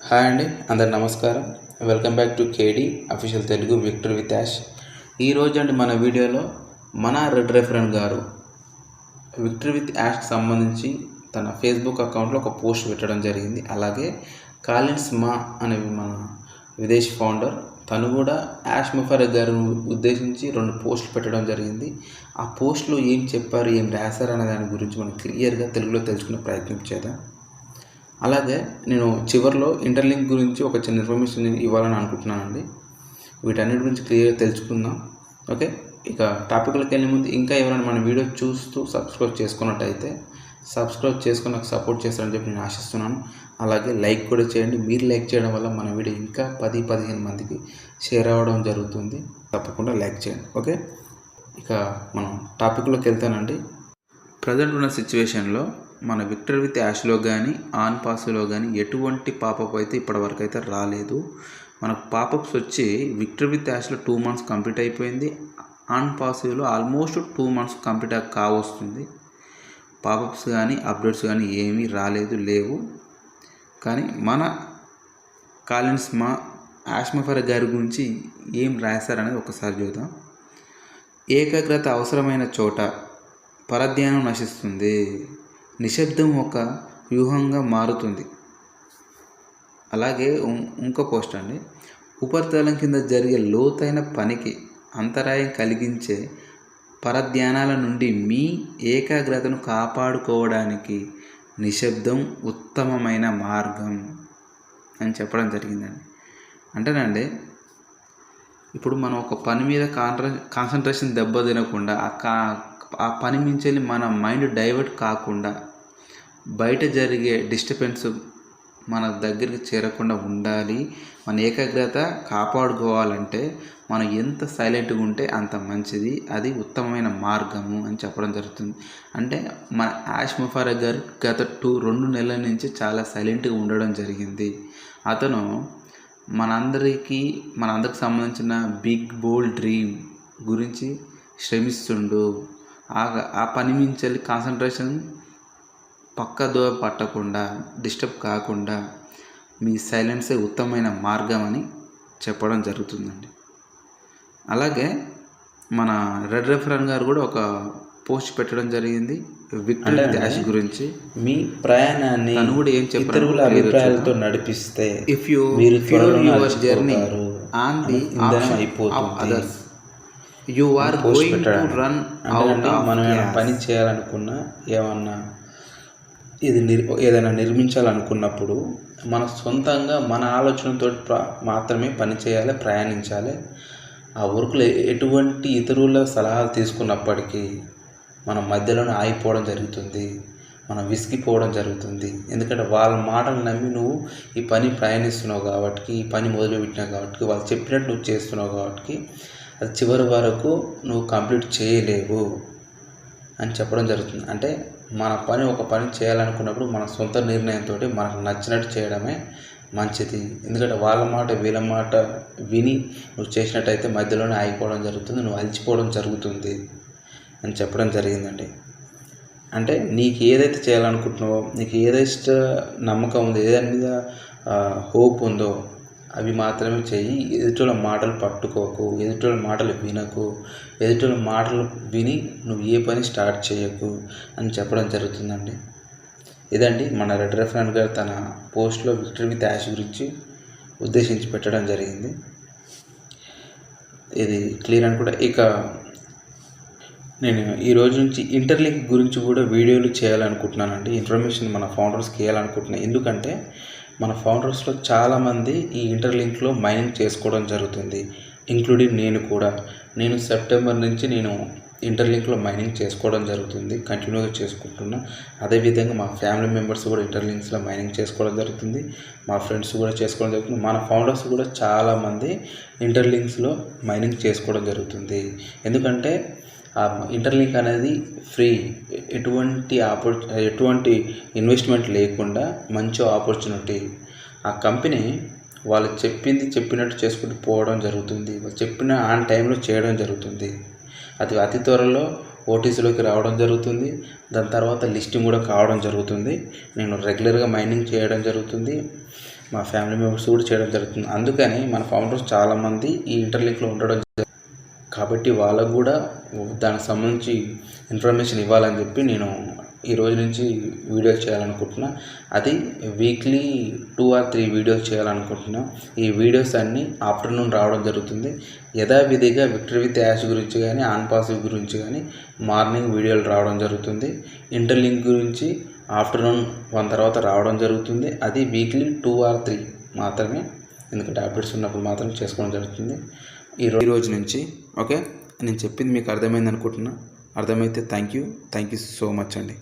Hi అండి, అందరు నమస్కారం. Welcome back to KD official Telugu Victor with Yash. ఈరోజు అండి మన వీడియోలో మన రెడ్ రెఫరెంట్ గారు విక్టర్ విత్ యాష్కి సంబంధించి తన ఫేస్బుక్ అకౌంట్లో ఒక పోస్ట్ పెట్టడం జరిగింది. అలాగే కాలిన్స్ మా అనే మన విదేశీ ఫౌండర్ తను కూడా యాష్ ముఫరక్ గారిని ఉద్దేశించి 2 పోస్టులు పెట్టడం జరిగింది. ఆ పోస్టులు ఏం చెప్పారు, ఏం రాశారు అనే దాని గురించి మనం క్లియర్గా తెలుగులో తెలుసుకునే ప్రయత్నం చేద్దాం. అలాగే నేను చివరిలో ఇంటర్లింక్ గురించి ఒక చిన్న ఇన్ఫర్మేషన్ ఇవ్వాలని అనుకుంటున్నానండి. వీటన్నిటి గురించి క్లియర్గా తెలుసుకుందాం. ఓకే, ఇక టాపిక్లోకి వెళ్ళే ముందు ఇంకా ఎవరైనా మన వీడియో చూస్తూ సబ్స్క్రైబ్ చేసుకున్నట్టయితే సబ్స్క్రైబ్ చేసుకుని నాకు సపోర్ట్ చేస్తారని చెప్పి నేను ఆశిస్తున్నాను. అలాగే లైక్ కూడా చేయండి. మీరు లైక్ చేయడం వల్ల మన వీడియో ఇంకా 10-15 మందికి షేర్ అవ్వడం జరుగుతుంది. తప్పకుండా లైక్ చేయండి. ఓకే, ఇక మనం టాపిక్లోకి వెళ్తానండి. ప్రజెంట్ ఉన్న సిచ్యువేషన్లో మన విక్టర్ విత్ యాష్లో కానీ ఆన్ పాస్లో కానీ ఎటువంటి పాపప్ అయితే ఇప్పటివరకు అయితే రాలేదు. మనకు పాపప్స్ వచ్చి విక్టర్ విత్ యాష్లో 2 months కంప్లీట్ అయిపోయింది. ఆన్ పాస్లో ఆల్మోస్ట్ 2 months కంప్లీట్ కావస్తుంది. పాపప్స్ కానీ అప్డేట్స్ కానీ ఏమీ లేవు. కానీ మన కాలిన్స్ మా యాష్ ముఫరక్ గారి గురించి ఏం రాశారనేది ఒకసారి చూద్దాం. ఏకాగ్రత అవసరమైన చోట పరధ్యానం నశిస్తుంది, నిశ్శబ్దం ఒక వ్యూహంగా మారుతుంది. అలాగే ఇంకో పోస్ట్ అండి, ఉపరితలం కింద జరిగే లోతైన పనికి అంతరాయం కలిగించే పరధ్యానాల నుండి మీ ఏకాగ్రతను కాపాడుకోవడానికి నిశ్శబ్దం ఉత్తమమైన మార్గం అని చెప్పడం జరిగిందండి. అంటేనండి, ఇప్పుడు మనం ఒక పని మీద కాన్సన్ట్రేషన్ దెబ్బతినకుండా ఆ పని మించి మన మైండ్ డైవర్ట్ కాకుండా బయట జరిగే డిస్టర్బెన్స్ మన దగ్గరికి చేరకుండా ఉండాలి. మన ఏకాగ్రత కాపాడుకోవాలంటే మనం ఎంత సైలెంట్గా ఉంటే అంత మంచిది, అది ఉత్తమమైన మార్గము అని చెప్పడం జరుగుతుంది. అంటే మన యాష్ ముఫరక్ గారు గత 2 నెలల నుంచి చాలా సైలెంట్గా ఉండడం జరిగింది. అతను మనందరికి సంబంధించిన బిగ్ బోల్డ్ డ్రీమ్ గురించి శ్రమిస్తుండు. ఆ పని మించి కాన్సన్ట్రేషన్ పక్కదో పట్టకుండా డిస్టర్బ్ కాకుండా మీ సైలెన్సే ఉత్తమమైన మార్గం అని చెప్పడం జరుగుతుందండి. అలాగే మన రెడ్ రెఫరెంట్ గారు కూడా ఒక పోస్ట్ పెట్టడం జరిగింది విక్టర్ విత్ యాష్ గురించి. మీ ప్రయాణాన్ని కూడా ఏం చెప్పారు, అభిప్రాయాలతో నడిపిస్తే if you your journey on the option of others you are going to run out of. మనం పని చేయాలనుకున్నా, ఏదైనా నిర్మించాలనుకున్నప్పుడు మన సొంతంగా మన ఆలోచనతో మాత్రమే పని చేయాలి, ప్రయాణించాలి. ఆ వర్క్లో ఎటువంటి ఇతరుల సలహాలు తీసుకున్నప్పటికీ మనం మధ్యలోనే ఆగిపోవడం జరుగుతుంది, మనం విసిగిపోవడం జరుగుతుంది. ఎందుకంటే వాళ్ళ మాటలు నమ్మి నువ్వు ఈ పని ప్రయాణిస్తున్నావు కాబట్టి, ఈ పని మొదలుపెట్టినావు కాబట్టి, వాళ్ళు చెప్పినట్టు నువ్వు చేస్తున్నావు కాబట్టి అది చివరి వరకు నువ్వు కంప్లీట్ చేయలేవు అని చెప్పడం జరుగుతుంది. అంటే ఒక పని చేయాలనుకున్నప్పుడు మన సొంత నిర్ణయంతో మనకు నచ్చినట్టు చేయడమే మంచిది. ఎందుకంటే వాళ్ళ మాట వీళ్ళ మాట విని నువ్వు చేసినట్టయితే మధ్యలోనే ఆగిపోవడం జరుగుతుంది, నువ్వు అలసిపోవడం జరుగుతుంది అని చెప్పడం జరిగిందండి. అంటే నీకు ఏదైతే చేయాలనుకుంటున్నావో, నీకు ఏదైతే నమ్మకం ఉందో, ఏదాని మీద హోప్ ఉందో అవి మాత్రమే చెయ్యి. ఎదుటిల మాటలు పట్టుకోకు, ఎదుటిల మాటలు వినకు, ఎదుటిల మాటలు విని నువ్వు ఏ పని స్టార్ట్ చేయకు అని చెప్పడం జరుగుతుందండి. ఇదండి మన రెడ్ రెఫరెంట్ గారు తన పోస్ట్లో విక్టర్ విత్ యాష్ గురించి ఉద్దేశించి పెట్టడం జరిగింది. ఇది క్లియర్ అని కూడా. ఇక నేను ఈరోజు నుంచి ఇంటర్లింక్ గురించి కూడా వీడియోలు చేయాలనుకుంటున్నానండి. ఇన్ఫర్మేషన్ మన ఫౌండర్స్కి ఇవ్వాలనుకుంటున్నాను. ఎందుకంటే మన ఫౌండర్స్లో చాలామంది ఈ ఇంటర్లింక్లో మైనింగ్ చేసుకోవడం జరుగుతుంది, ఇంక్లూడింగ్ నేను కూడా. నేను సెప్టెంబర్ నుంచి ఇంటర్లింక్లో మైనింగ్ చేసుకోవడం జరుగుతుంది, కంటిన్యూగా చేసుకుంటున్నా. అదేవిధంగా మా ఫ్యామిలీ మెంబర్స్ కూడా ఇంటర్లింక్స్లో మైనింగ్ చేసుకోవడం జరుగుతుంది, మా ఫ్రెండ్స్ కూడా చేసుకోవడం జరుగుతుంది. మన ఫౌండర్స్ కూడా చాలామంది ఇంటర్లింక్స్లో మైనింగ్ చేసుకోవడం జరుగుతుంది. ఎందుకంటే ఆ ఇంటర్లింక్ అనేది ఫ్రీ, ఎటువంటి ఇన్వెస్ట్మెంట్ లేకుండా మంచి ఆపర్చునిటీ. ఆ కంపెనీ వాళ్ళు చెప్పినట్టు చేసుకుంటూ పోవడం జరుగుతుంది, వాళ్ళు చెప్పిన ఆన్ టైంలో చేయడం జరుగుతుంది. అది అతి త్వరలో ఓటీసీలోకి రావడం జరుగుతుంది. దాని తర్వాత లిస్టింగ్ కూడా కావడం జరుగుతుంది. నేను రెగ్యులర్గా మైనింగ్ చేయడం జరుగుతుంది. మా ఫ్యామిలీ మెంబర్స్ కూడా చేయడం జరుగుతుంది. అందుకని మన ఫౌండర్స్ చాలామంది ఈ ఇంటర్లింక్లో ఉండడం కాబట్టి వాళ్ళకు కూడా దానికి సంబంధించి ఇన్ఫర్మేషన్ ఇవ్వాలని చెప్పి నేను ఈ రోజు నుంచి వీడియోస్ చేయాలనుకుంటున్నా. అది వీక్లీ 2 or 3 వీడియోస్ చేయాలనుకుంటున్నా. ఈ వీడియోస్ అన్నీ ఆఫ్టర్నూన్ రావడం జరుగుతుంది. యథావిధిగా విక్టరీ విత్ యాష్ గురించి కానీ ఆన్ పాసివ్ గురించి కానీ మార్నింగ్ వీడియోలు రావడం జరుగుతుంది. ఇంటర్లింక్ గురించి ఆఫ్టర్నూన్ 1 తర్వాత రావడం జరుగుతుంది. అది వీక్లీ 2 or 3 మాత్రమే, ఎందుకంటే అప్డేట్స్ ఉన్నప్పుడు మాత్రం చేసుకోవడం జరుగుతుంది. ఈ రోజు నుంచి ఓకే, నేను చెప్పింది మీకు అర్థమైంది అనుకుంటున్నా. అర్థమైతే థ్యాంక్ యూ సో మచ్ అండి.